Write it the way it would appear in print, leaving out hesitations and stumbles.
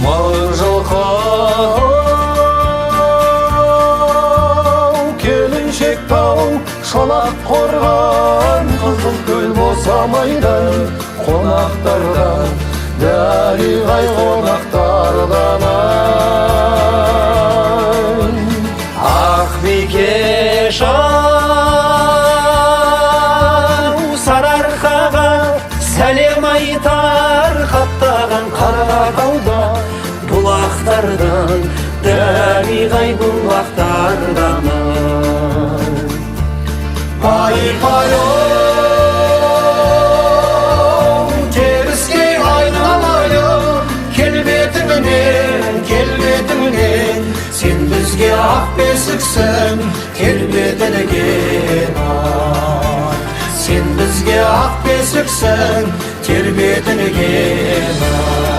Мыңжылқау келіншек тау, шолақ қорған қызыл көл босамайды қонақтардан, дариғай қонақтардан. Ақбикеш ау, Сарыарқаға сәлем айтар қаптаған Қаратауда бұлақтардан, дариғай бұлақтардан. Пай-пай-оу, теріскей айналайын, келбетіңнен, келбетіңнен, сен бізге ақ бесіксің, тербетілген ай. Сен бізге ақ бесіксің, тербетілген ай.